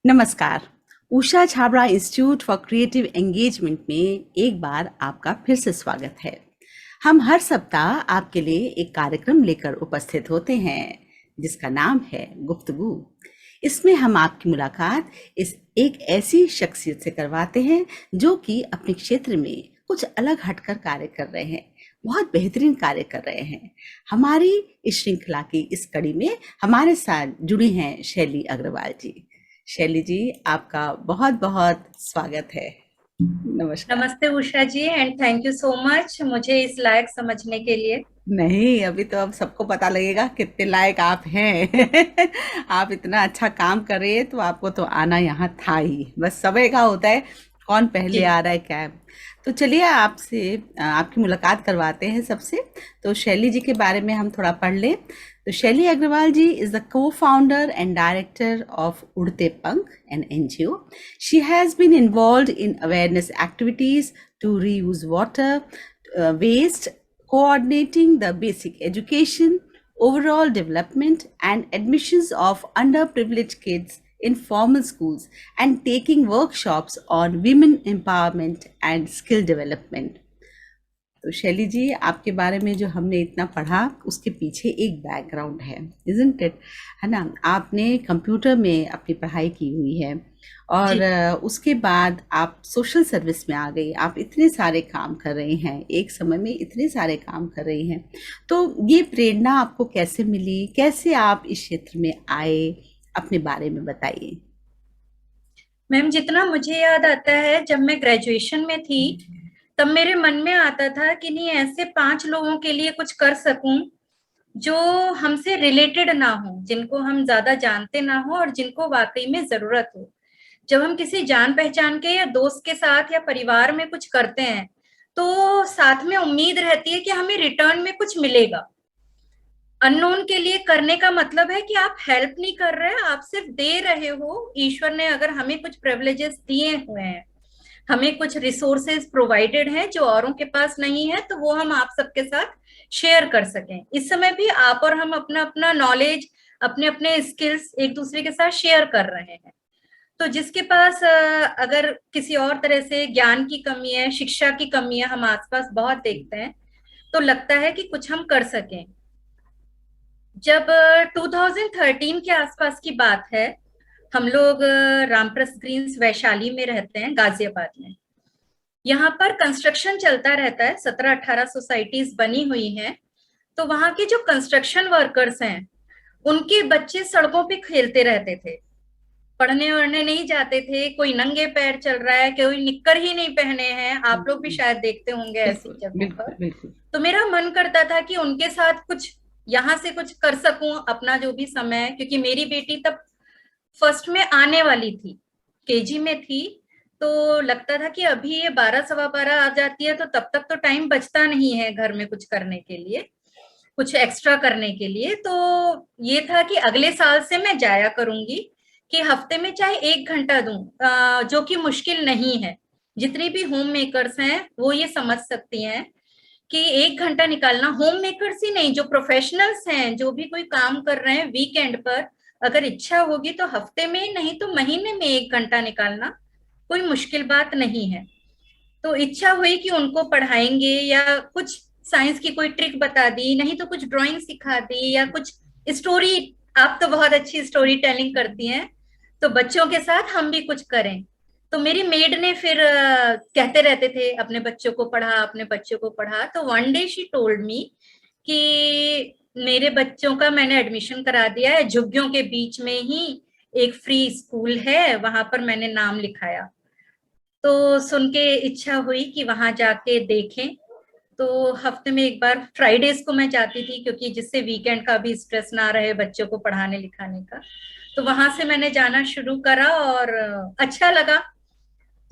नमस्कार। Usha Chhabra institute for creative engagement में एक बार आपका फिर से स्वागत है। हम हर सप्ताह आपके लिए एक कार्यक्रम लेकर उपस्थित होते हैं जिसका नाम है गुफ्तगू। इसमें हम आपकी मुलाकात इस एक ऐसी शख्सियत से करवाते हैं जो कि अपने क्षेत्र में कुछ अलग हटकर कार्य कर रहे हैं, बहुत बेहतरीन कार्य कर रहे हैं। हमारी इस श्रृंखला की इस कड़ी में हमारे साथ जुड़ी हैं शैली अग्रवाल जी। शैली जी, आपका बहुत बहुत स्वागत है। नमस्कार। नमस्ते Usha ji and thank you so much मुझे इस लायक समझने के लिए। नहीं, अभी तो अब सबको पता लगेगा कितने लायक आप हैं। आप इतना अच्छा काम कर रहे हैं तो आपको तो आना यहाँ था ही। बस समय का होता है, कौन पहले जी आ रहा है क्या है। तो चलिए आपसे आपकी मुलाकात करवाते हैं सबसे। तो शैली जी के बारे में हम थोड़ा पढ़ लें। तो शैली अग्रवाल जी is the co-founder and director of Udte Pank, an NGO. She has been involved in awareness activities to reuse water, waste, coordinating the basic education, overall development and admissions of underprivileged kids in formal schools, and taking workshops on women empowerment and skill development. तो शैली जी, आपके बारे में जो हमने इतना पढ़ा उसके पीछे एक बैकग्राउंड है, इज़न्ट इट? है ना? आपने कंप्यूटर में अपनी पढ़ाई की हुई है और जी उसके बाद आप सोशल सर्विस में आ गई। आप इतने सारे काम कर रही हैं, एक समय में इतने सारे काम कर रही हैं। तो ये प्रेरणा आपको कैसे मिली? कैसे आप इस क्षेत्र में आए? अपने बारे में बताइए। मैम, जितना मुझे याद आता है जब मैं ग्रेजुएशन में थी तब मेरे मन में आता था कि नहीं ऐसे 5 लोगों के लिए कुछ कर सकूं जो हमसे रिलेटेड ना हो, जिनको हम ज्यादा जानते ना हो और जिनको वाकई में जरूरत हो। जब हम किसी जान पहचान के या दोस्त के साथ या परिवार में कुछ करते हैं तो साथ में उम्मीद रहती है कि हमें रिटर्न में कुछ मिलेगा। अननोन के लिए करने का मतलब है कि आप हेल्प नहीं कर रहे, आप सिर्फ दे रहे हो। ईश्वर ने अगर हमें कुछ प्रिविलेजेस दिए हुए हैं, हमें कुछ रिसोर्सेज प्रोवाइडेड हैं जो औरों के पास नहीं है, तो वो हम आप सबके साथ शेयर कर सकें। इस समय भी आप और हम अपना अपना नॉलेज, अपने अपने स्किल्स एक दूसरे के साथ शेयर कर रहे हैं। तो जिसके पास अगर किसी और तरह से ज्ञान की कमी है, शिक्षा की कमी है, हम आसपास बहुत देखते हैं, तो लगता है कि कुछ हम कर सकें। जब 2013 के आसपास की बात है, हम लोग रामप्रस्थ ग्रीन्स वैशाली में रहते हैं, गाजियाबाद में। यहाँ पर कंस्ट्रक्शन चलता रहता है, 17-18 सोसाइटीज बनी हुई हैं। तो वहां के जो कंस्ट्रक्शन वर्कर्स हैं उनके बच्चे सड़कों पे खेलते रहते थे, पढ़ने वढ़ने नहीं जाते थे। कोई नंगे पैर चल रहा है, कोई निक्कर ही नहीं पहने हैं। आप लोग भी शायद देखते होंगे ऐसी बिल्कुल, जगहों पर। बिल्कुल, बिल्कुल। तो मेरा मन करता था कि उनके साथ कुछ यहाँ से कुछ कर सकूं अपना जो भी समय है, क्योंकि मेरी बेटी तब फर्स्ट में आने वाली थी, केजी में थी। तो लगता था कि अभी ये 12 सवा 12 आ जाती है तो तब तक तो टाइम बचता नहीं है घर में कुछ करने के लिए, कुछ एक्स्ट्रा करने के लिए। तो ये था कि अगले साल से मैं जाया करूंगी, कि हफ्ते में चाहे 1 घंटा दूं, जो कि मुश्किल नहीं है। जितनी भी होम मेकर्स हैं वो ये समझ सकती हैं कि 1 घंटा निकालना, होम मेकर्स ही नहीं, जो प्रोफेशनल्स हैं, जो भी कोई काम कर रहे हैं वीकेंड पर, अगर इच्छा होगी तो हफ्ते में नहीं तो महीने में 1 घंटा निकालना कोई मुश्किल बात नहीं है। तो इच्छा हुई कि उनको पढ़ाएंगे, या कुछ साइंस की कोई ट्रिक बता दी, नहीं तो कुछ ड्राइंग सिखा दी, या कुछ स्टोरी। आप तो बहुत अच्छी स्टोरी टेलिंग करती हैं, तो बच्चों के साथ हम भी कुछ करें। तो मेरी मेड ने फिर कहते रहते थे अपने बच्चों को पढ़ा, अपने बच्चों को पढ़ा। तो one day she told me कि मेरे बच्चों का मैंने एडमिशन करा दिया है, झुग्गियों के बीच में ही एक फ्री स्कूल है, वहां पर मैंने नाम लिखाया। तो सुन के इच्छा हुई कि वहां जाके देखें। तो हफ्ते में एक बार फ्राइडेज को मैं जाती थी, क्योंकि जिससे वीकेंड का भी स्ट्रेस ना रहे बच्चों को पढ़ाने लिखाने का। तो वहां से मैंने जाना शुरू करा और अच्छा लगा।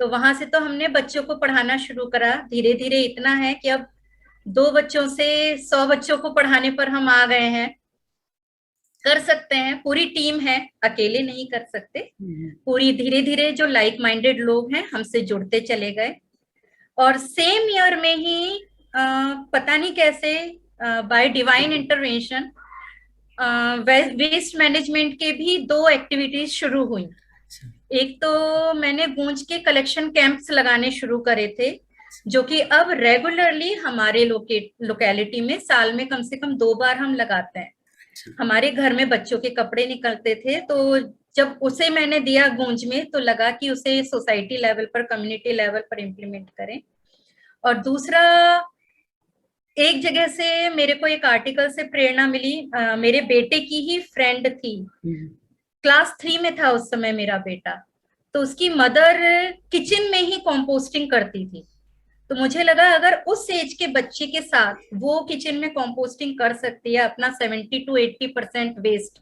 तो वहां से तो हमने बच्चों को पढ़ाना शुरू करा। धीरे धीरे इतना है कि अब 2 बच्चों से 100 बच्चों को पढ़ाने पर हम आ गए हैं। कर सकते हैं, पूरी टीम है, अकेले नहीं कर सकते। पूरी धीरे धीरे जो लाइक माइंडेड लोग हैं हमसे जुड़ते चले गए। और सेम ईयर में ही पता नहीं कैसे, by divine intervention, waste management के भी 2 एक्टिविटीज शुरू हुई। एक तो मैंने गूंज के कलेक्शन कैंप्स लगाने शुरू करे थे, जो कि अब रेगुलरली हमारे लोकेलिटी में साल में कम से कम 2 बार हम लगाते हैं। हमारे घर में बच्चों के कपड़े निकलते थे, तो जब उसे मैंने दिया गूंज में तो लगा कि उसे सोसाइटी लेवल पर, कम्युनिटी लेवल पर इम्प्लीमेंट करें। और दूसरा, एक जगह से मेरे को एक आर्टिकल से प्रेरणा मिली। मेरे बेटे की ही फ्रेंड थी, क्लास 3 में था उस समय मेरा बेटा, तो उसकी मदर किचन में ही कंपोस्टिंग करती थी। तो मुझे लगा अगर उस एज के बच्चे के साथ वो किचन में कंपोस्टिंग कर सकती है, अपना 70 to 80% वेस्ट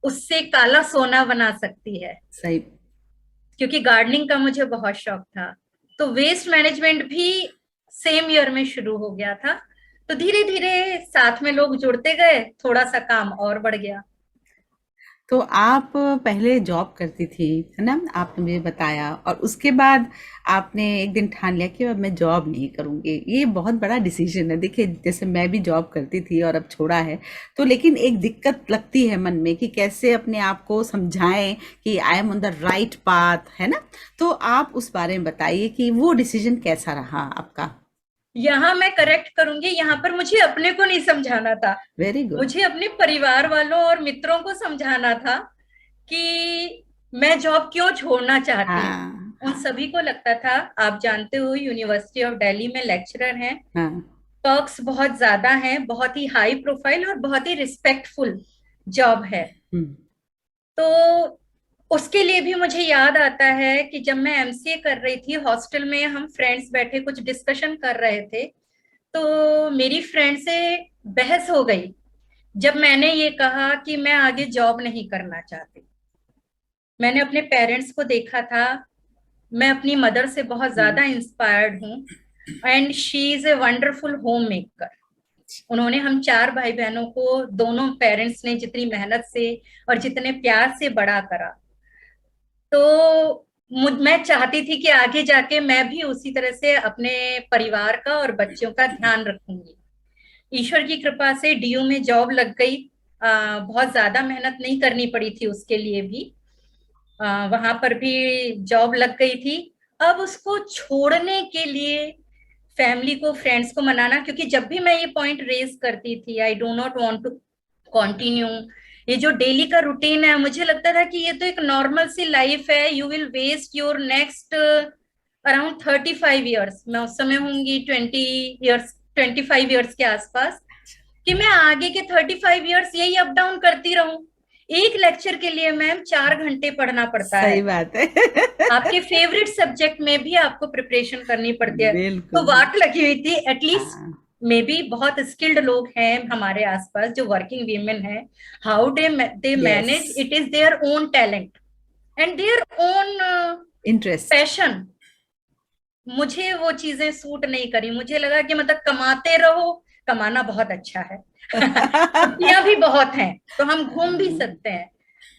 उससे काला सोना बना सकती है। सही। क्योंकि गार्डनिंग का मुझे बहुत शौक था, तो वेस्ट मैनेजमेंट भी सेम ईयर में शुरू हो गया था। तो धीरे धीरे साथ में लोग जुड़ते गए, थोड़ा सा काम और बढ़ गया। तो आप पहले जॉब करती थी, है ना, आपने मुझे बताया, और उसके बाद आपने एक दिन ठान लिया कि अब मैं जॉब नहीं करूंगी। ये बहुत बड़ा डिसीजन है। देखिए, जैसे मैं भी जॉब करती थी और अब छोड़ा है, तो लेकिन एक दिक्कत लगती है मन में कि कैसे अपने आप को समझाएं कि I am on the right path, है ना। तो आप उस बारे में बताइए कि वो डिसीजन कैसा रहा आपका। यहाँ मैं करेक्ट करूंगी, यहाँ पर मुझे अपने को नहीं समझाना था, वेरी गुड। मुझे अपने परिवार वालों और मित्रों को समझाना था कि मैं जॉब क्यों छोड़ना चाहती हूँ। हाँ उन हाँ सभी को लगता था, आप जानते हो यूनिवर्सिटी ऑफ दिल्ली में लेक्चरर हैं, हाँ। पर्क्स बहुत ज्यादा हैं, बहुत ही हाई प्रोफाइल और बहुत ही रिस्पेक्टफुल जॉब है। हम्म। तो उसके लिए भी मुझे याद आता है कि जब मैं एमसीए कर रही थी, हॉस्टल में हम फ्रेंड्स बैठे कुछ डिस्कशन कर रहे थे, तो मेरी फ्रेंड से बहस हो गई जब मैंने ये कहा कि मैं आगे जॉब नहीं करना चाहती। मैंने अपने पेरेंट्स को देखा था, मैं अपनी मदर से बहुत ज्यादा इंस्पायर्ड हूँ, and she is a wonderful home maker. उन्होंने हम 4 भाई बहनों को, दोनों पेरेंट्स ने जितनी मेहनत से और जितने प्यार से बड़ा करा, तो मैं चाहती थी कि आगे जाके मैं भी उसी तरह से अपने परिवार का और बच्चों का ध्यान रखूंगी। ईश्वर की कृपा से डीयू में जॉब लग गई। बहुत ज्यादा मेहनत नहीं करनी पड़ी थी उसके लिए भी। वहां पर भी जॉब लग गई थी। अब उसको छोड़ने के लिए फैमिली को, फ्रेंड्स को मनाना, क्योंकि जब भी मैं ये पॉइंट रेज करती थी, I do not want to continue, ये जो डेली का रूटीन है, मुझे लगता था कि ये तो एक नॉर्मल सी लाइफ है, you will waste your next around 35 years. मैं उस समय होंगी 20 ईयर्स, 25 ईयर्स के आसपास, कि मैं आगे के 35 ईयर्स यही अप डाउन करती रहूं। एक लेक्चर के लिए मैम 4 घंटे पढ़ना पड़ता है। सही बात है। आपके फेवरेट सब्जेक्ट में भी आपको प्रिपरेशन करनी पड़ती है। तो बिल्कुल। वाट लगी हुई थी। एटलीस्ट हाँ। मे बी बहुत स्किल्ड लोग हैं हमारे आसपास जो वर्किंग वीमेन हैं, how they yes. Manage, it is their own talent and their own interest. Passion. मुझे वो चीजें सूट नहीं करी। मुझे लगा कि मतलब कमाते रहो, कमाना बहुत अच्छा है, छुट्टियां भी बहुत हैं, तो हम घूम भी सकते हैं,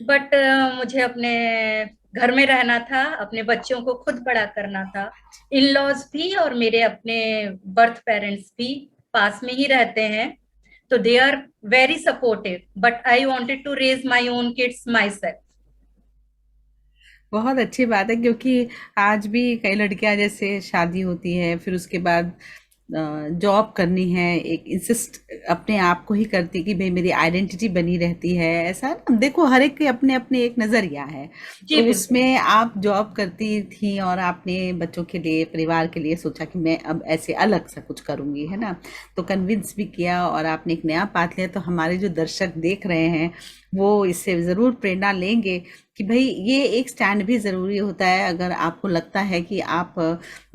बट मुझे अपने घर में रहना था, अपने बच्चों को खुद बड़ा करना था। इन लॉज भी और मेरे अपने बर्थ पेरेंट्स भी पास में ही रहते हैं, तो they are very supportive, but I wanted to raise my own kids myself. बहुत अच्छी बात है, क्योंकि आज भी कई लड़कियां जैसे शादी होती है, फिर उसके बाद जॉब करनी है, एक इंसिस्ट अपने आप को ही करती कि भाई मेरी आइडेंटिटी बनी रहती है। ऐसा ना, देखो हर एक के अपने अपने एक नजरिया है। जी तो बिल्कुल। उसमें आप जॉब करती थी और आपने बच्चों के लिए, परिवार के लिए सोचा कि मैं अब ऐसे अलग सा कुछ करूंगी, है ना। तो कन्विंस भी किया और आपने एक नया पाथ लिया। तो हमारे जो दर्शक देख रहे हैं वो इससे ज़रूर प्रेरणा लेंगे कि भाई ये एक स्टैंड भी ज़रूरी होता है। अगर आपको लगता है कि आप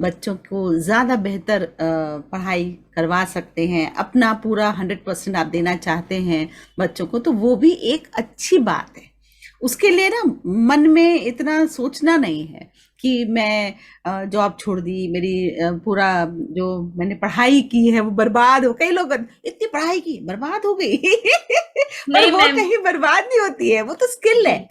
बच्चों को ज़्यादा बेहतर पढ़ाई करवा सकते हैं, अपना पूरा 100% आप देना चाहते हैं बच्चों को, तो वो भी एक अच्छी बात है। उसके लिए ना मन में इतना सोचना नहीं है कि मैं जॉब छोड़ दी, मेरी पूरा जो मैंने पढ़ाई की है वो बर्बाद हो, कई लोग इतनी पढ़ाई की बर्बाद हो गई पर नहीं वो मैम, कहीं बर्बाद नहीं होती है, वो तो स्किल जी, है।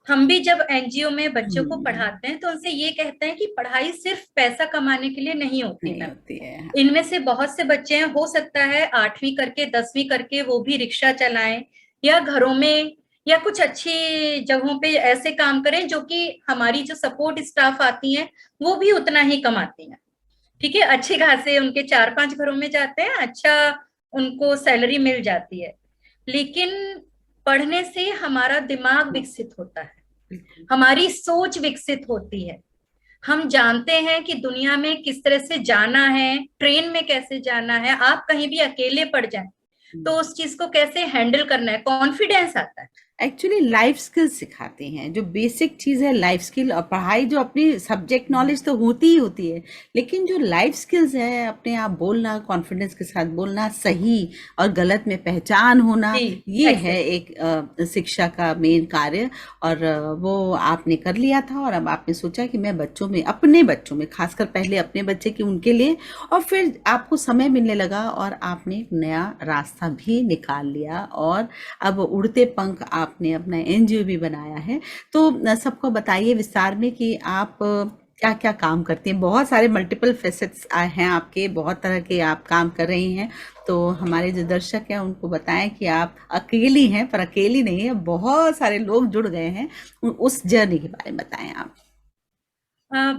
हम भी जब एनजीओ में बच्चों को हम्म, पढ़ाते हैं तो उनसे ये कहते हैं कि पढ़ाई सिर्फ पैसा कमाने के लिए नहीं होती नहीं मैम। होती है। इनमें से बहुत से बच्चे हैं, हो सकता है 8वीं करके 10वीं करके वो भी रिक्शा चलाएं, या घरों में या कुछ अच्छी जगहों पे ऐसे काम करें जो कि हमारी जो सपोर्ट स्टाफ आती है वो भी उतना ही कमाती हैं। ठीक है, अच्छे खासे उनके 4-5 घरों में जाते हैं, अच्छा उनको सैलरी मिल जाती है। लेकिन पढ़ने से हमारा दिमाग विकसित होता है, हमारी सोच विकसित होती है। हम जानते हैं कि दुनिया में किस तरह से जाना है, ट्रेन में कैसे जाना है, आप कहीं भी अकेले पड़ जाएं तो उस चीज को कैसे हैंडल करना है, कॉन्फिडेंस आता है। एक्चुअली लाइफ स्किल्स सिखाते हैं, जो बेसिक चीज़ है लाइफ स्किल। और पढ़ाई जो अपनी सब्जेक्ट नॉलेज तो होती ही होती है, लेकिन जो लाइफ स्किल्स है, अपने आप बोलना, कॉन्फिडेंस के साथ बोलना, सही और गलत में पहचान होना, जी, ये है एग्जैक्ट। एक शिक्षा का मेन कार्य। और वो आपने कर लिया था, और अब आपने सोचा कि मैं बच्चों में, अपने बच्चों में खासकर, पहले अपने बच्चे की उनके लिए, और फिर आपको समय मिलने लगा और आपने एक नया रास्ता भी निकाल लिया, और अब उड़ते पंख आपने अपना एनजीओ भी बनाया है। तो सबको बताइए विस्तार में कि आप क्या क्या काम करती हैं। बहुत सारे मल्टीपल फेसेट्स हैं आपके, बहुत तरह के आप काम कर रही हैं। तो हमारे जो दर्शक हैं उनको बताएं कि आप अकेली हैं, पर अकेली नहीं है, बहुत सारे लोग जुड़ गए हैं। उस जर्नी के बारे में बताएं आप।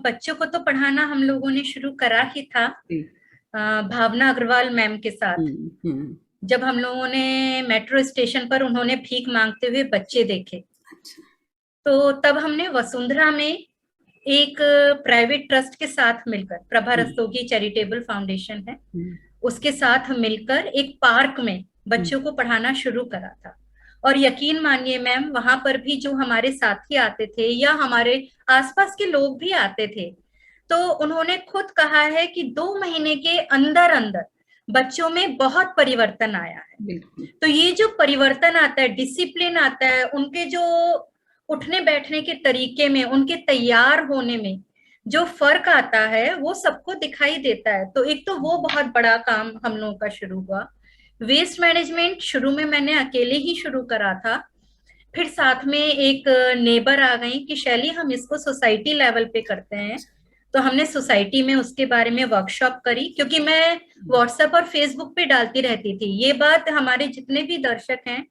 बच्चों को तो पढ़ाना हम लोगों ने शुरू करा ही था जी। भावना अग्रवाल मैम के साथ। हम्म। जब हम लोगों ने मेट्रो स्टेशन पर उन्होंने भीख मांगते हुए बच्चे देखे, अच्छा। तो तब हमने वसुंधरा में एक प्राइवेट ट्रस्ट के साथ मिलकर, प्रभा हम्म। रस्तोगी चैरिटेबल फाउंडेशन है, हम्म। उसके साथ मिलकर एक पार्क में हम्म। बच्चों को पढ़ाना शुरू करा था। और यकीन मानिए मैम, वहां पर भी जो हमारे साथी आते थे या हमारे आसपास के लोग भी आते थे, तो उन्होंने खुद कहा है कि 2 महीने के अंदर अंदर बच्चों में बहुत परिवर्तन आया है। बिल्कुल। तो ये जो परिवर्तन आता है, डिसिप्लिन आता है, उनके जो उठने बैठने के तरीके में, उनके तैयार होने में जो फर्क आता है वो सबको दिखाई देता है। तो एक तो वो बहुत बड़ा काम हम लोगों का शुरू हुआ। वेस्ट मैनेजमेंट शुरू में मैंने अकेले ही शुरू करा था, फिर साथ में एक नेबर आ गई कि शैली हम इसको सोसाइटी लेवल पे करते हैं। तो हमने सोसाइटी में उसके बारे में वर्कशॉप करी, क्योंकि मैं व्हाट्सएप और फेसबुक पे डालती रहती थी। ये बात हमारे जितने भी दर्शक हैं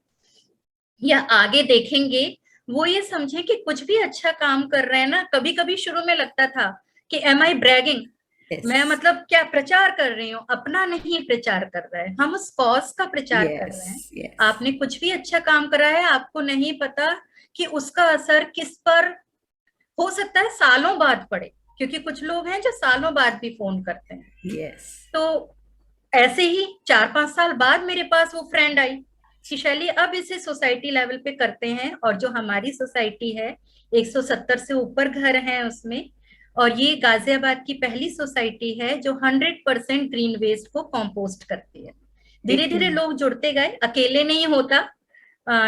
या आगे देखेंगे वो ये समझे कि कुछ भी अच्छा काम कर रहे हैं ना, कभी कभी शुरू में लगता था कि एम आई ब्रैगिंग, यस। मैं मतलब क्या प्रचार कर रही हूँ, अपना नहीं प्रचार कर रहे हैं, हम उस कॉज का प्रचार कर यस। रहे हैं। यस। आपने कुछ भी अच्छा काम करा है, आपको नहीं पता कि उसका असर किस पर हो सकता है सालों बाद पड़े, क्योंकि कुछ लोग हैं जो सालों बाद भी फोन करते हैं। यस। तो ऐसे ही 4-5 साल बाद मेरे पास वो फ्रेंड आई कि शैली अब इसे सोसाइटी लेवल पे करते हैं। और जो हमारी सोसाइटी है, 170 से ऊपर घर हैं उसमें, और ये गाजियाबाद की पहली सोसाइटी है जो 100% ग्रीन वेस्ट को कंपोस्ट करती है। धीरे देखिए। धीरे लोग जुड़ते गए, अकेले नहीं होता।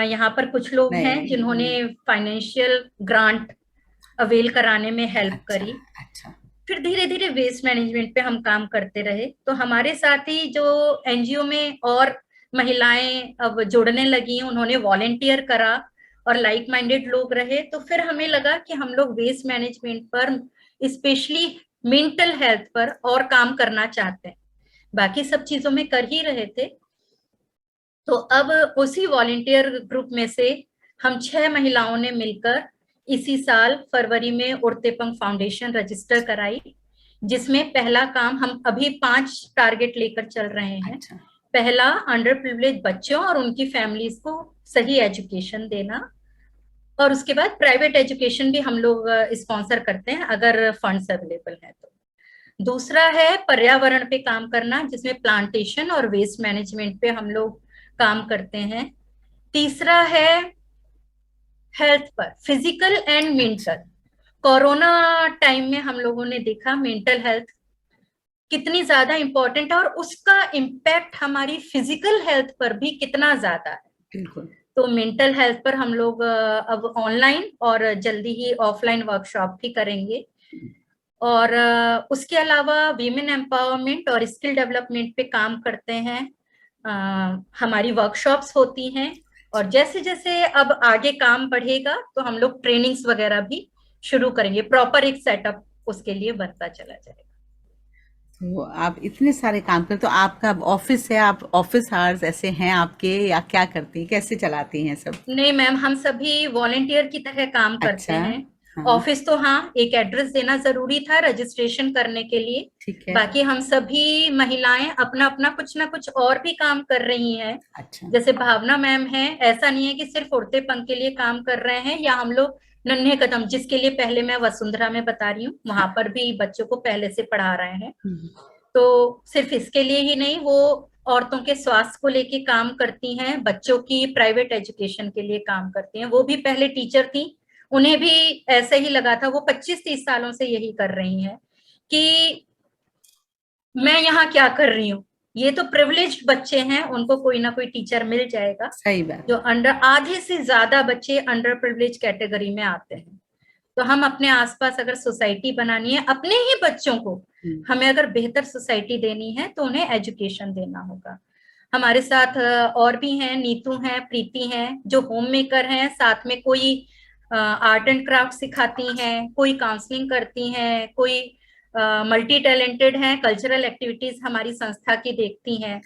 यहाँ पर कुछ लोग हैं नहीं। जिन्होंने फाइनेंशियल ग्रांट अवेल कराने में हेल्प अच्छा। करी। अच्छा। फिर धीरे धीरे वेस्ट मैनेजमेंट पे हम काम करते रहे। तो हमारे साथ ही जो एनजीओ में और महिलाएं अब जुड़ने लगी, उन्होंने वॉलेंटियर करा और लाइक माइंडेड लोग रहे, तो फिर हमें लगा कि हम लोग वेस्ट मैनेजमेंट पर, स्पेशली मेंटल हेल्थ पर और काम करना चाहते हैं। बाकी सब चीजों में कर ही रहे थे। तो अब उसी वॉलेंटियर ग्रुप में से हम 6 महिलाओं ने मिलकर इसी साल फरवरी में उड़ते पंख फाउंडेशन रजिस्टर कराई, जिसमें पहला काम हम अभी 5 टारगेट लेकर चल रहे हैं। अच्छा। पहला, अंडर प्रिविलेज बच्चों और उनकी फैमिलीज को सही एजुकेशन देना, और उसके बाद प्राइवेट एजुकेशन भी हम लोग स्पॉन्सर करते हैं अगर फंड्स अवेलेबल है तो। दूसरा है पर्यावरण पे काम करना, जिसमें प्लांटेशन और वेस्ट मैनेजमेंट पे हम लोग काम करते हैं। तीसरा है हेल्थ पर, फिजिकल एंड अच्छा। मेंटल। कोरोना टाइम में हम लोगों ने देखा मेंटल हेल्थ कितनी ज्यादा इंपॉर्टेंट है, और उसका इम्पैक्ट हमारी फिजिकल हेल्थ पर भी कितना ज्यादा है। बिल्कुल। तो मेंटल हेल्थ पर हम लोग अब ऑनलाइन और जल्दी ही ऑफलाइन वर्कशॉप भी करेंगे। और उसके अलावा वीमेन एम्पावरमेंट और स्किल डेवलपमेंट पे काम करते हैं। हमारी वर्कशॉप्स होती हैं, और जैसे जैसे अब आगे काम बढ़ेगा तो हम लोग ट्रेनिंग्स वगैरह भी शुरू करेंगे। प्रॉपर एक सेटअप उसके लिए बनता चला जाएगा। तो आप इतने सारे काम करते, तो आपका ऑफिस है, आप ऑफिस आवर्स ऐसे हैं आपके, या क्या करती हैं, कैसे चलाती हैं सब? नहीं मैम, हम सभी वॉलेंटियर की तरह काम करते अच्छा। हैं। हाँ। ऑफिस तो हाँ, एक एड्रेस देना जरूरी था रजिस्ट्रेशन करने के लिए। ठीक है। बाकी हम सभी महिलाएं अपना अपना कुछ ना कुछ और भी काम कर रही हैं। अच्छा। जैसे भावना मैम है, ऐसा नहीं है कि सिर्फ उड़तेपन के लिए काम कर रहे हैं, या हम लोग नन्हे कदम, जिसके लिए पहले मैं वसुंधरा में बता रही हूँ, वहां हाँ। पर भी बच्चों को पहले से पढ़ा रहे हैं। हम्म। तो सिर्फ इसके लिए ही नहीं, वो औरतों के स्वास्थ्य को लेके काम करती हैं, बच्चों की प्राइवेट एजुकेशन के लिए काम करती हैं। वो भी पहले टीचर थी, उन्हें भी ऐसे ही लगा था, वो 25-30 सालों से यही कर रही हैं कि मैं यहाँ क्या कर रही हूँ। ये तो प्रिविलेज्ड बच्चे हैं, उनको कोई ना कोई टीचर मिल जाएगा। सही बात। जो अंडर, आधे से ज्यादा बच्चे अंडर प्रिविलेज कैटेगरी में आते हैं। तो हम अपने आसपास अगर सोसाइटी बनानी है अपने ही बच्चों को, हमें अगर बेहतर सोसाइटी देनी है तो उन्हें एजुकेशन देना होगा। हमारे साथ और भी हैं, नीतू हैं, प्रीति हैं, जो होम मेकर हैं, साथ में कोई आर्ट एंड क्राफ्ट सिखाती हैं, कोई काउंसलिंग करती हैं, कोई मल्टी टैलेंटेड हैं, कल्चरल एक्टिविटीज हमारी संस्था की देखती हैं।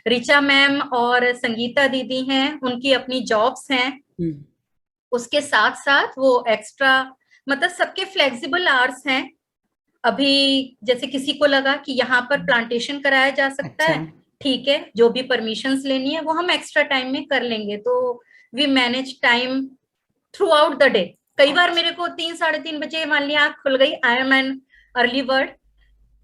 रिचा मैम और संगीता दीदी हैं, उनकी अपनी जॉब्स हैं। उसके साथ साथ वो एक्स्ट्रा, मतलब सबके फ्लेक्सिबल आवर्स हैं। अभी जैसे किसी को लगा कि यहाँ पर प्लांटेशन कराया जा सकता अच्छा। है, ठीक है, जो भी परमिशंस लेनी है वो हम एक्स्ट्रा टाइम में कर लेंगे। तो we manage time throughout the day. कई बार मेरे को 3-3:30 बजे मान लिया आँख खुल गई, I am an early bird,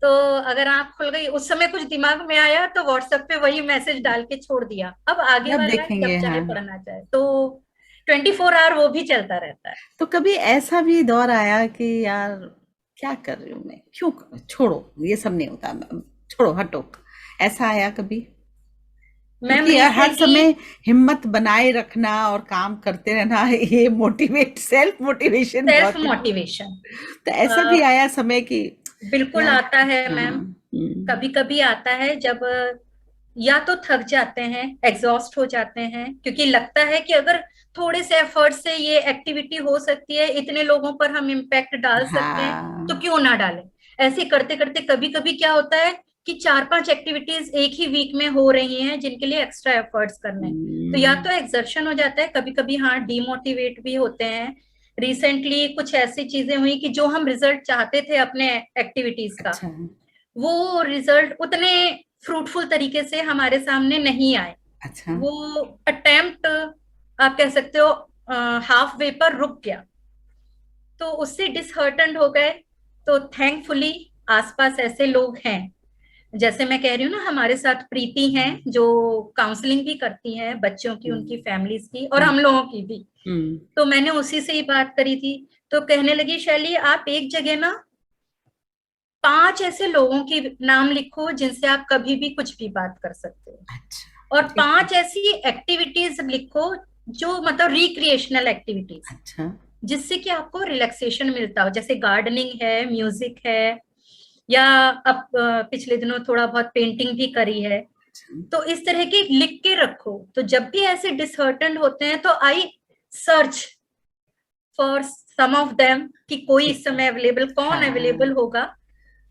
तो अगर आँख खुल गई उस समय कुछ दिमाग में आया तो व्हाट्सएप पे वही मैसेज डाल के छोड़ दिया। अब आगे अब वाला जब देखेंगे। चाहे हाँ। पढ़ना चाहे तो 24 आवर वो भी चलता रहता है। तो कभी ऐसा भी दौर आया कि यार क्या कर रही हूँ मैं, क्यों छोड़ो, ये सब नहीं होता, छोड़ो हटो, ऐसा आया कभी? मैम क्योंकि यार हर रिसेंटली, समय हिम्मत बनाए रखना और काम करते रहना, ये मोटिवेट, सेल्फ मोटिवेशन सेल्फ बहुत इम्पोर्टेंट। मोटिवेशन तो ऐसा भी आया समय कि बिल्कुल यार। आता है हाँ। मैम। कभी कभी आता है जब या तो थक जाते हैं, एग्जॉस्ट हो जाते हैं, क्योंकि लगता है कि अगर थोड़े से एफर्ट से ये एक्टिविटी हो सकती है, इतने लोगों पर हम इम्पैक्ट डाल सकते हैं, तो हाँ। क्यों ना डालें। ऐसे करते करते कभी कभी क्या होता है कि 4-5 एक्टिविटीज एक ही वीक में हो रही हैं जिनके लिए एक्स्ट्रा एफर्ट्स करने हैं। तो या तो एक्सर्शन हो जाता है, कभी कभी हाँ डीमोटिवेट भी होते हैं। रिसेंटली कुछ ऐसी चीजें हुई कि जो हम रिजल्ट चाहते थे अपने एक्टिविटीज का, अच्छा। वो रिजल्ट उतने फ्रूटफुल तरीके से हमारे सामने नहीं आए। अच्छा। वो अटेम्प्ट आप कह सकते हो हाफ वे पर रुक गया, तो उससे डिसहर्टन्ड हो गए। तो थैंकफुली आसपास ऐसे लोग हैं, जैसे मैं कह रही हूँ ना, हमारे साथ प्रीति हैं जो काउंसलिंग भी करती हैं बच्चों की, उनकी फैमिलीज की, और हम लोगों की भी। हम्म। तो मैंने उसी से ही बात करी थी, तो कहने लगी शैली आप एक जगह ना 5 ऐसे लोगों के नाम लिखो जिनसे आप कभी भी कुछ भी बात कर सकते हो, अच्छा। और ठीक है। 5 ऐसी एक्टिविटीज लिखो जो मतलब रिक्रिएशनल एक्टिविटीज, अच्छा। जिससे कि आपको रिलैक्सेशन मिलता हो, जैसे गार्डनिंग है, म्यूजिक है, या अब पिछले दिनों थोड़ा बहुत पेंटिंग भी करी है। तो इस तरह के लिख के रखो, तो जब भी ऐसे डिसहर्टन होते हैं तो I search for some of them कि कोई इस समय अवेलेबल, कौन हाँ। अवेलेबल होगा,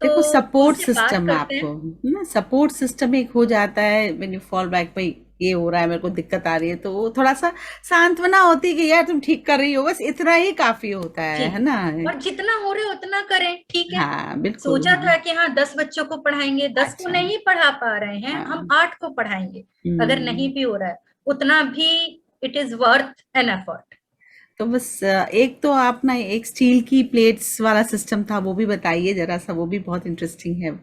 तो देखो सपोर्ट उससे बात सिस्टम करते आपको हैं। ना, सपोर्ट सिस्टम एक हो जाता है व्हेन यू फॉल बैक, भाई ये हो रहा है, मेरे को दिक्कत आ रही है, तो वो थोड़ा सा सांत्वना होती है कि यार तुम ठीक कर रही हो, बस इतना ही काफी होता जी, है ना? और जितना हो रहे उतना करें, ठीक है। हाँ बिल्कुल। सोचा हाँ। था कि हाँ 10 बच्चों को पढ़ाएंगे, 10 को अच्छा। नहीं पढ़ा पा रहे हैं, हम हाँ। 8 को पढ़ाएंगे। अगर हम्म। नहीं भी हो रहा है उतना भी, it is worth an effort. तो बस एक तो आप ना एक स्टील की प्लेट्स वाला सिस्टम था, वो भी बताइए जरा सा, वो भी बहुत इंटरेस्टिंग है।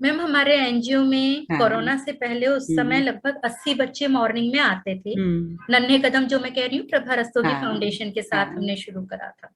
मैम हमारे एनजीओ में हाँ। कोरोना से पहले उस समय हम्म। लगभग 80 बच्चे मॉर्निंग में आते थे। हम्म। नन्हे कदम जो मैं कह रही हूँ, प्रभा रस्तोगी हाँ। फाउंडेशन के साथ हाँ। हमने शुरू करा था।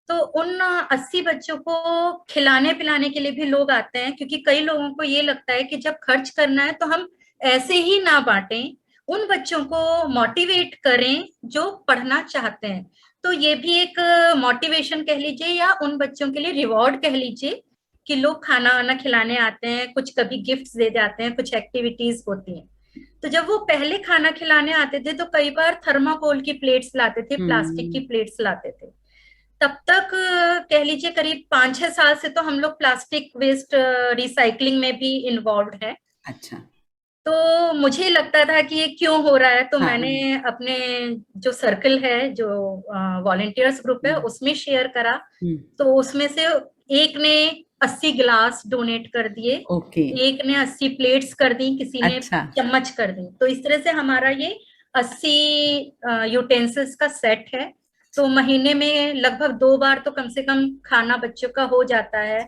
तो उन 80 बच्चों को खिलाने पिलाने के लिए भी लोग आते हैं, क्योंकि कई लोगों को ये लगता है कि जब खर्च करना है तो हम ऐसे ही ना बांटें, उन बच्चों को मोटिवेट करें जो पढ़ना चाहते हैं। तो ये भी एक मोटिवेशन कह लीजिए, या उन बच्चों के लिए रिवॉर्ड कह लीजिए कि लोग खाना वाना खिलाने आते हैं, कुछ कभी गिफ्ट्स दे जाते हैं, कुछ एक्टिविटीज होती हैं। तो जब वो पहले खाना खिलाने आते थे तो कई बार थर्माकोल की प्लेट्स लाते थे, प्लास्टिक की हम्म। प्लेट्स लाते थे। तब तक कह लीजिए करीब 5-6 साल से तो हम लोग प्लास्टिक वेस्ट रिसाइकलिंग में भी इन्वॉल्व है। अच्छा। तो मुझे लगता था कि ये क्यों हो रहा है, तो मैंने हाँ। अपने जो सर्कल है, जो वॉलेंटियर्स ग्रुप है, हम्म। उसमें शेयर करा। हम्म। तो उसमें से एक ने 80 गिलास डोनेट कर दिए, ओके। एक ने 80 प्लेट्स कर दी, किसी ने अच्छा। चम्मच कर दी। तो इस तरह से हमारा ये 80 यूटेंसिल्स का सेट है। तो महीने में लगभग 2 बार तो कम से कम खाना बच्चों का हो जाता है।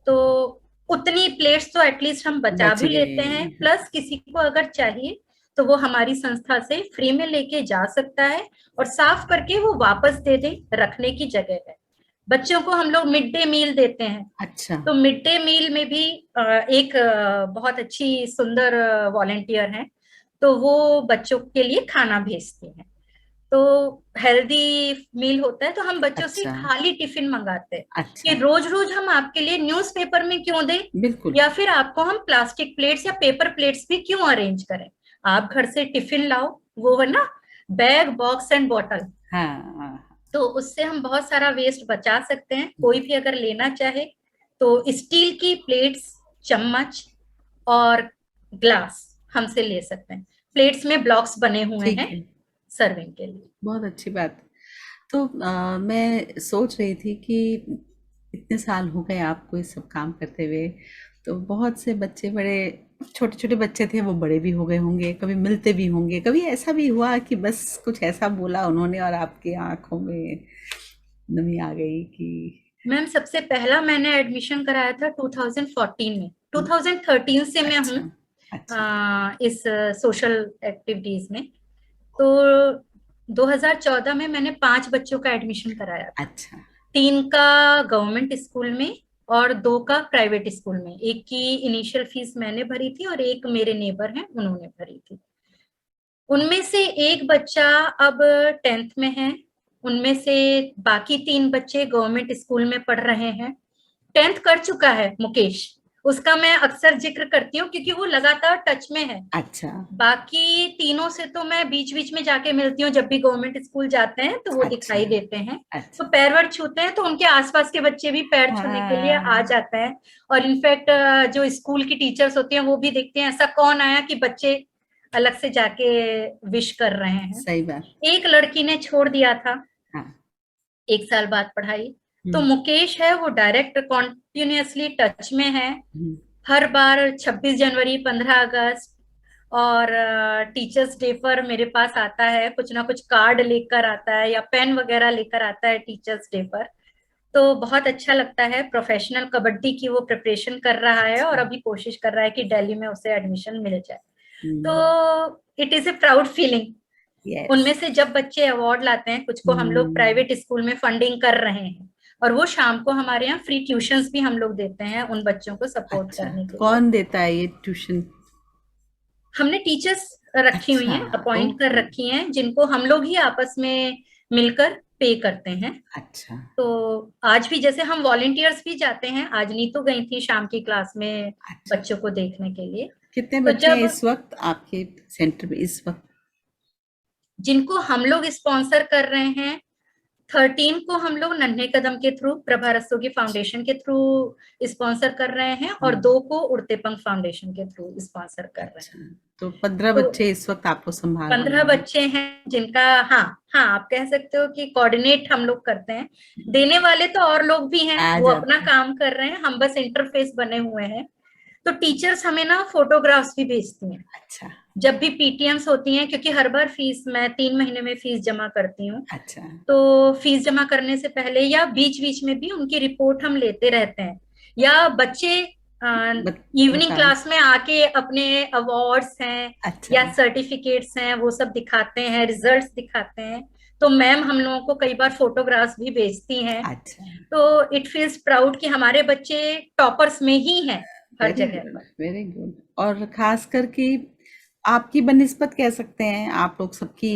तो उतनी प्लेट्स तो एटलीस्ट हम बचा बच भी लेते हैं, गए। प्लस किसी को अगर चाहिए तो वो हमारी संस्था से फ्री में लेके जा सकता है, और साफ करके वो वापस दे दे, रखने की जगह है। बच्चों को हम लोग मिड डे मील देते हैं। अच्छा। तो मिड डे मील में भी एक बहुत अच्छी सुंदर वॉलेंटियर है, तो वो बच्चों के लिए खाना भेजती हैं। तो हेल्दी मील होता है, तो हम बच्चों से अच्छा। खाली टिफिन मंगाते हैं कि अच्छा। रोज रोज हम आपके लिए न्यूज़पेपर में क्यों दें, बिल्कुल। या फिर आपको हम प्लास्टिक प्लेट्स या पेपर प्लेट्स भी क्यों अरेंज करें। आप घर से टिफिन लाओ, वो है ना, बैग बॉक्स एंड बॉटल। हाँ। हाँ। तो उससे हम बहुत सारा वेस्ट बचा सकते हैं। कोई भी अगर लेना चाहे तो स्टील की प्लेट्स, चम्मच और ग्लास हमसे ले सकते हैं। प्लेट्स में ब्लॉक्स बने हुए ठीक हैं है। सर्विंग के लिए। बहुत अच्छी बात। तो मैं सोच रही थी कि इतने साल हो गए आपको ये सब काम करते हुए, तो बहुत से बच्चे, बड़े छोटे छोटे बच्चे थे, वो बड़े भी हो गए होंगे, कभी मिलते भी होंगे, कभी ऐसा भी हुआ कि बस कुछ ऐसा बोला उन्होंने और आपकी आंखों में नमी आ गई कि। मैम सबसे पहला मैंने एडमिशन कराया था 2014 में। 2013 से मैं हूँ अच्छा। अच्छा। इस सोशल एक्टिविटीज में। तो 2014 में मैंने 5 बच्चों का एडमिशन कराया था। अच्छा। 3 का गवर्नमेंट स्कूल में और 2 का प्राइवेट स्कूल में। एक की इनिशियल फीस मैंने भरी थी और एक मेरे नेबर हैं, उन्होंने भरी थी। उनमें से एक बच्चा अब 10th में है। उनमें से बाकी 3 बच्चे गवर्नमेंट स्कूल में पढ़ रहे हैं। 10th कर चुका है मुकेश, उसका मैं अक्सर जिक्र करती हूँ क्योंकि वो लगातार टच में है। अच्छा। बाकी तीनों से तो मैं बीच बीच में जाके मिलती हूँ, जब भी गवर्नमेंट स्कूल जाते हैं तो वो अच्छा। दिखाई देते हैं। तो अच्छा। पैर वैर छूते हैं तो उनके आसपास के बच्चे भी पैर छूने के लिए आ हाँ। जाते हैं। और इनफैक्ट जो स्कूल की टीचर्स होती हैं वो भी देखते हैं ऐसा कौन आया कि बच्चे अलग से जाके विश कर रहे हैं। सही बात। एक लड़की ने छोड़ दिया था हाँ। 1 साल बाद पढ़ाई। तो हम्म। मुकेश है वो डायरेक्ट कॉन्टिन्यूअसली टच में है। हम्म। हर बार 26 जनवरी, 15 अगस्त और टीचर्स डे पर मेरे पास आता है, कुछ ना कुछ कार्ड लेकर आता है या पेन वगैरह लेकर आता है टीचर्स डे पर। तो बहुत अच्छा लगता है। प्रोफेशनल कबड्डी की वो प्रिपरेशन कर रहा है और अच्छा। अभी कोशिश कर रहा है कि दिल्ली में उसे एडमिशन मिल जाए। हम्म। तो it is a proud feeling. Yes. उनमें से जब बच्चे अवार्ड लाते हैं, कुछ को हम लोग हम्म। प्राइवेट स्कूल में फंडिंग कर रहे हैं, और वो शाम को हमारे यहाँ फ्री ट्यूशंस भी हम लोग देते हैं उन बच्चों को सपोर्ट अच्छा, करने तो के लिए। कौन देता है ये ट्यूशन? हमने टीचर्स रखी हुई अच्छा। हैं, अपॉइंट कर ओके। रखी हैं, जिनको हम लोग ही आपस में मिलकर पे करते हैं। अच्छा। तो आज भी जैसे हम वॉलेंटियर्स भी जाते हैं, आज नीतू गई थी शाम की क्लास में अच्छा। बच्चों को देखने के लिए। कितने तो बच्चे हैं जब इस वक्त आपके सेंटर में इस वक्त? जिनको हम लोग स्पॉन्सर कर रहे हैं, 13 को हम लोग नन्हे कदम के थ्रू, प्रभा रस्तोगी फाउंडेशन के थ्रू स्पॉन्सर कर रहे हैं, और हम्म। 2 को उड़ते पंख फाउंडेशन के थ्रू स्पॉन्सर कर रहे अच्छा, हैं। तो 15 तो बच्चे इस वक्त आपको संभालने 15 हैं? बच्चे हैं जिनका, हाँ हाँ, आप कह सकते हो कि कोऑर्डिनेट हम लोग करते हैं। देने वाले तो और लोग भी हैं, आ वो अपना जाते हैं। काम कर रहे हैं, हम बस इंटरफेस बने हुए हैं। तो टीचर्स हमें ना फोटोग्राफ्स भी भेजती हैं अच्छा। जब भी पीटीएम्स होती हैं, क्योंकि हर बार फीस मैं 3 महीने में फीस जमा करती हूँ। अच्छा। तो फीस जमा करने से पहले या बीच बीच में भी उनकी रिपोर्ट हम लेते रहते हैं, या बच्चे इवनिंग बता। क्लास में आके अपने अवार्ड्स हैं अच्छा। या सर्टिफिकेट्स हैं वो सब दिखाते हैं, रिजल्ट्स दिखाते हैं। तो मैम हम लोगों को कई बार फोटोग्राफ्स भी भेजती हैं। अच्छा। तो इट फील्स प्राउड कि हमारे बच्चे टॉपर्स में ही हैं हर वेरी जगह गुड, पर। Very good. और खास करके आपकी बनिस्बत कह सकते हैं, आप लोग सबकी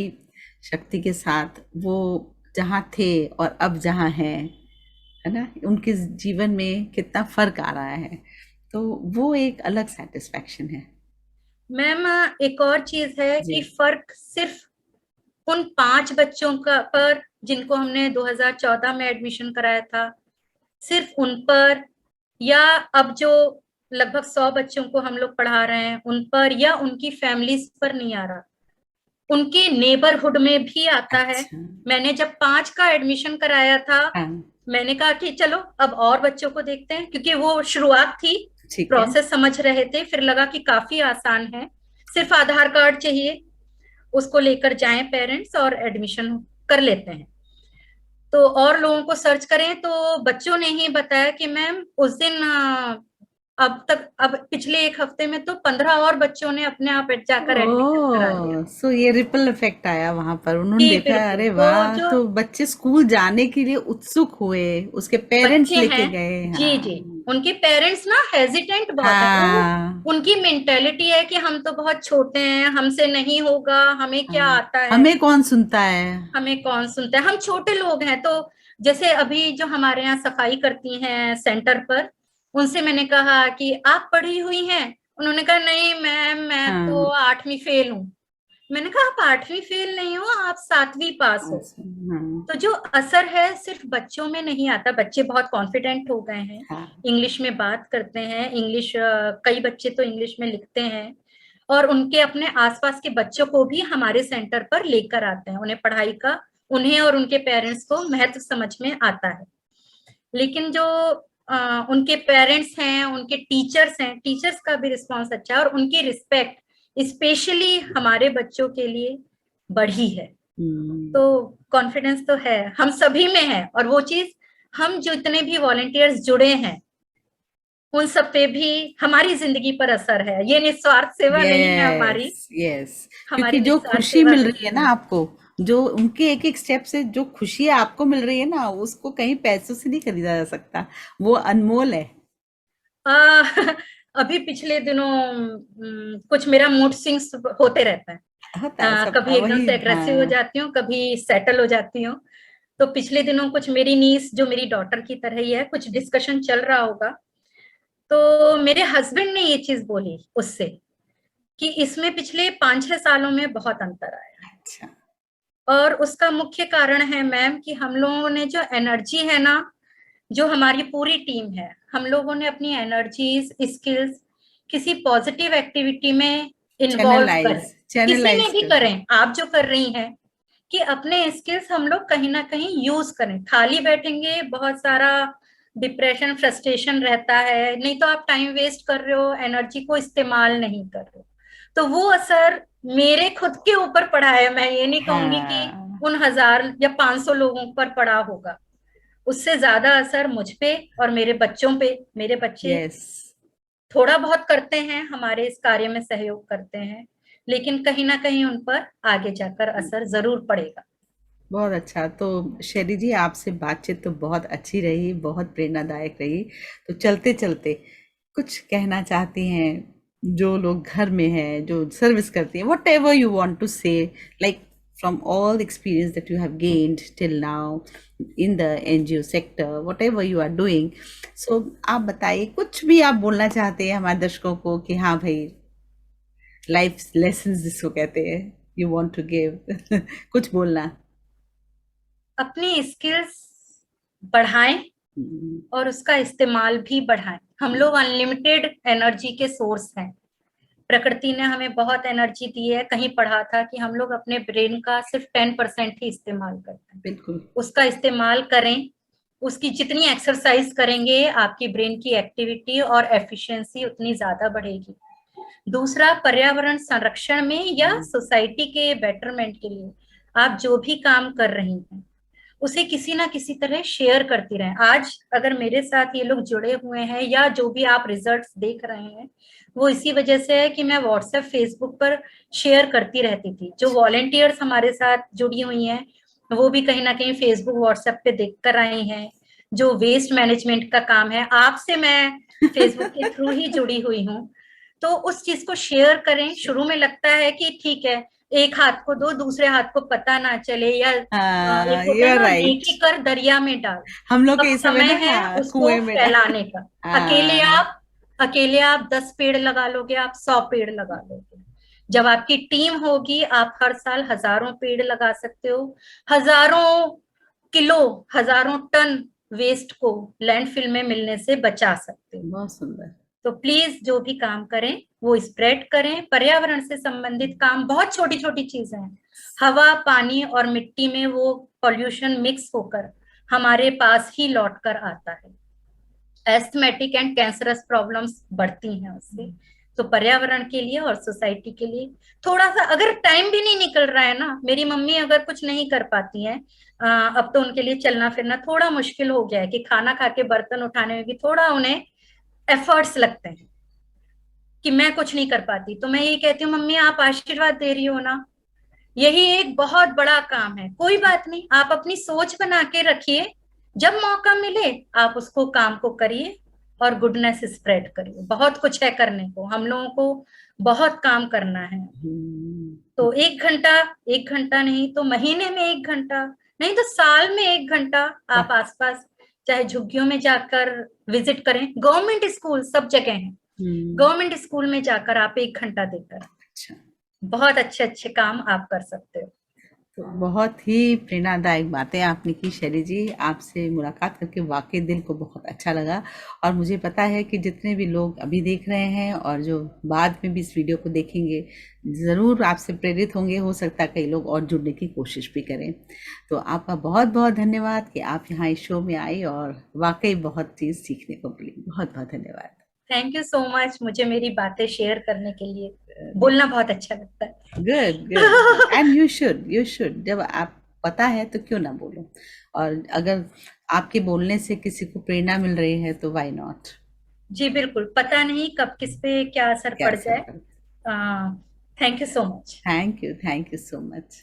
शक्ति के साथ वो जहाँ थे और अब जहाँ हैं, है ना, उनके जीवन में कितना फर्क आ रहा है, तो वो एक अलग सेटिस्फैक्शन है। मैम एक और चीज है जी। कि फर्क सिर्फ उन 5 बच्चों का पर जिनको हमने 2014 में एडमिशन कराया था, सिर्फ उन पर, या अब जो लगभग 100 बच्चों को हम लोग पढ़ा रहे हैं उन पर, या उनकी फैमिलीज पर नहीं आ रहा, उनके नेबरहुड में भी आता है। अच्छा। मैंने जब 5 का एडमिशन कराया था, हाँ। मैंने कहा कि चलो अब और बच्चों को देखते हैं, क्योंकि वो शुरुआत थी, ठीक है। प्रोसेस समझ रहे थे, फिर लगा कि काफी आसान है, सिर्फ आधार कार्ड चाहिए, उसको लेकर जाएं पेरेंट्स और एडमिशन कर लेते हैं। तो और लोगों को सर्च करें तो बच्चों ने ही बताया कि मैम उस दिन अब पिछले एक हफ्ते में तो 15 और बच्चों ने अपने आप जाकर एडमिशन करा लिया। ओह, सो ये रिपल इफेक्ट आया वहां पर, उन्होंने जी देखा बिल्कुल, अरे वो वाह, जो तो बच्चे स्कूल जाने के लिए उत्सुक हुए, उसके पेरेंट्स बच्चे लेके हैं, गए। जी हाँ। जी, उनके पेरेंट्स ना हेजिटेंट बहुत है, वो हाँ। उनकी मेंटेलिटी है कि हम तो बहुत छोटे हैं, हमसे नहीं होगा, हमें क्या हाँ, आता है, हमें कौन सुनता है। हमें कौन सुनता है, हम छोटे लोग हैं। तो जैसे अभी जो हमारे यहाँ सफाई करती हैं सेंटर पर, उनसे मैंने कहा कि आप पढ़ी हुई हैं, उन्होंने कहा नहीं मैम मैं तो हाँ। 8वीं फेल हूँ। मैंने कहा आप 8वीं फेल नहीं हो, आप 7वीं पास हो। अच्छा, हाँ। तो जो असर है सिर्फ बच्चों में नहीं आता, बच्चे बहुत कॉन्फिडेंट हो गए हैं, हाँ। इंग्लिश में बात करते हैं, इंग्लिश कई बच्चे तो इंग्लिश में लिखते हैं, और उनके अपने आसपास के बच्चों को भी हमारे सेंटर पर लेकर आते हैं, उन्हें पढ़ाई का, उन्हें और उनके पेरेंट्स को महत्व समझ में आता है। लेकिन जो उनके पेरेंट्स हैं, उनके टीचर्स हैं, टीचर्स का भी रिस्पॉन्स अच्छा है, और उनकी रिस्पेक्ट स्पेशली हमारे बच्चों के लिए बढ़ी है। हम्म। तो कॉन्फिडेंस तो है, हम सभी में है, और वो चीज हम जो इतने भी वॉलेंटियर्स जुड़े हैं उन सब पे भी हमारी जिंदगी पर असर है। ये निस्वार्थ सेवा नहीं है हमारी, यस, यस। क्योंकि हमारी जो निस्वार्थ खुशी सेवा मिल रही है नहीं ना है। आपको, जो उनके एक एक स्टेप से जो खुशी आपको मिल रही है ना, उसको कहीं पैसों से नहीं खरीदा जा सकता, वो अनमोल है। आ, अभी पिछले दिनों कुछ मेरा मूड स्विंग्स होते रहता है। होता है सबका कभी एकदम वही। से एग्रेसिव हो हाँ। जाती हूँ, कभी सेटल हो जाती हूँ। तो पिछले दिनों कुछ मेरी नीस जो मेरी डॉटर की तरह ही है, कुछ डिस्कशन चल रहा होगा, तो मेरे हस्बैंड ने ये चीज बोली उससे कि इसमें पिछले 5-6 सालों में बहुत अंतर आया। अच्छा। और उसका मुख्य कारण है मैम कि हम लोगों ने जो एनर्जी है ना, जो हमारी पूरी टीम है, हम लोगों ने अपनी एनर्जीज स्किल्स किसी पॉजिटिव एक्टिविटी में इन्वॉल्व करें, चैनलाइज किसी चैनलाइज में भी कर दो। करें, आप जो कर रही हैं, कि अपने स्किल्स हम लोग कहीं ना कहीं यूज करें। खाली बैठेंगे बहुत सारा डिप्रेशन फ्रस्ट्रेशन रहता है, नहीं तो आप टाइम वेस्ट कर रहे हो, एनर्जी को इस्तेमाल नहीं कर रहे हो। तो वो असर मेरे खुद के ऊपर पड़ा है, मैं ये नहीं कहूंगी कि हाँ। उन 1000 या 500 लोगों पर पड़ा होगा, उससे ज्यादा असर मुझ पे और मेरे बच्चों पे। मेरे बच्चे यस। थोड़ा बहुत करते हैं, हमारे इस कार्य में सहयोग करते हैं, लेकिन कहीं ना कहीं उन पर आगे जाकर असर जरूर पड़ेगा। बहुत अच्छा। तो शैली जी, आपसे बातचीत तो बहुत अच्छी रही, बहुत प्रेरणादायक रही। तो चलते चलते कुछ कहना चाहती हैं जो लोग घर में हैं, जो सर्विस करती हैं, whatever you want to say, like from all the experience that you have gained till now in the NGO sector, whatever you are doing, so आप बताइए, कुछ भी आप बोलना चाहते हैं हमारे दर्शकों को कि हाँ भाई, लाइफ लेसन जिसको कहते हैं, यू वॉन्ट टू गिव कुछ बोलना। अपनी स्किल्स बढ़ाएं हम्म। और उसका इस्तेमाल भी बढ़ाएं। हम लोग अनलिमिटेड एनर्जी के सोर्स हैं, प्रकृति ने हमें बहुत एनर्जी दी है। कहीं पढ़ा था कि हम लोग अपने ब्रेन का सिर्फ 10% ही इस्तेमाल करते हैं, बिल्कुल। उसका इस्तेमाल करें। उसकी जितनी एक्सरसाइज करेंगे आपकी ब्रेन की एक्टिविटी और एफिशिएंसी उतनी ज्यादा बढ़ेगी। दूसरा, पर्यावरण संरक्षण में या सोसाइटी के बेटरमेंट के लिए आप जो भी काम कर रही हैं उसे किसी ना किसी तरह शेयर करती रहें। आज अगर मेरे साथ ये लोग जुड़े हुए हैं या जो भी आप रिजल्ट्स देख रहे हैं, वो इसी वजह से है कि मैं व्हाट्सएप फेसबुक पर शेयर करती रहती थी। जो वॉलेंटियर्स हमारे साथ जुड़ी हुई हैं वो भी कहीं ना कहीं फेसबुक व्हाट्सएप पे देख कर आई हैं। जो वेस्ट मैनेजमेंट का काम है, आपसे मैं फेसबुक के थ्रू ही जुड़ी हुई हूँ। तो उस चीज को शेयर करें। शुरू में लगता है कि ठीक है, एक हाथ को दो, दूसरे हाथ को पता ना चले, या एक हाँ, होता है यू ना, राइट। नेकी कर दरिया में डाल। हम लोग के अब इस समय समय ना, है हाँ, उसको कुएं में फैलाने का। अकेले हाँ। आप अकेले आप 10 पेड़ लगा लोगे, आप 100 पेड़ लगा लोगे। जब आपकी टीम होगी, आप हर साल हजारों पेड़ लगा सकते हो। हजारों किलो, हजारों टन वेस्ट को लैंडफिल में मिलने से बचा सकते हो। बहुत सुंदर। तो प्लीज जो भी काम करें वो स्प्रेड करें। पर्यावरण से संबंधित काम बहुत छोटी छोटी चीजें हैं। हवा, पानी और मिट्टी में वो पॉल्यूशन मिक्स होकर हमारे पास ही लौट कर आता है। एस्थमेटिक एंड कैंसरस प्रॉब्लम्स बढ़ती हैं उससे। तो पर्यावरण के लिए और सोसाइटी के लिए थोड़ा सा, अगर टाइम भी नहीं निकल रहा है ना, मेरी मम्मी अगर कुछ नहीं कर पाती हैं, अब तो उनके लिए चलना फिरना थोड़ा मुश्किल हो गया है, कि खाना खा के बर्तन उठाने में भी थोड़ा उन्हें एफर्ट्स लगते हैं, कि मैं कुछ नहीं कर पाती। तो मैं यही कहती हूँ, मम्मी आप आशीर्वाद दे रही हो ना, यही एक बहुत बड़ा काम है। कोई बात नहीं, आप अपनी सोच बना के रखिए, जब मौका मिले आप उसको काम को करिए और गुडनेस स्प्रेड करिए। बहुत कुछ है करने को, हम लोगों को बहुत काम करना है। हम्म। तो 1 घंटा, 1 घंटा नहीं तो महीने में 1 घंटा, नहीं तो साल में 1 घंटा आप वाह। आसपास चाहे झुग्गियों में जाकर विजिट करें। गवर्नमेंट स्कूल सब जगह हैं, हम्म। गवर्नमेंट स्कूल में जाकर आप 1 घंटा देकर अच्छा। बहुत अच्छे अच्छे काम आप कर सकते हो। तो बहुत ही प्रेरणादायक बातें आपने की शैली जी। आपसे मुलाकात करके वाकई दिल को बहुत अच्छा लगा। और मुझे पता है कि जितने भी लोग अभी देख रहे हैं और जो बाद में भी इस वीडियो को देखेंगे, ज़रूर आपसे प्रेरित होंगे। हो सकता है कई लोग और जुड़ने की कोशिश भी करें। तो आपका बहुत बहुत धन्यवाद कि आप यहाँ इस शो में आई, और वाकई बहुत चीज़ सीखने को मिली। बहुत बहुत धन्यवाद। थैंक यू सो मच, मुझे मेरी बातें शेयर करने के लिए। बोलना बहुत अच्छा लगता है। Good good. And you should जब आप पता है तो क्यों ना बोलो। और अगर आपके बोलने से किसी को प्रेरणा मिल रही है तो व्हाई नॉट। जी बिल्कुल, पता नहीं कब किस पे क्या असर क्या पड़ सर। जाए। Thank you so much. Thank you so much.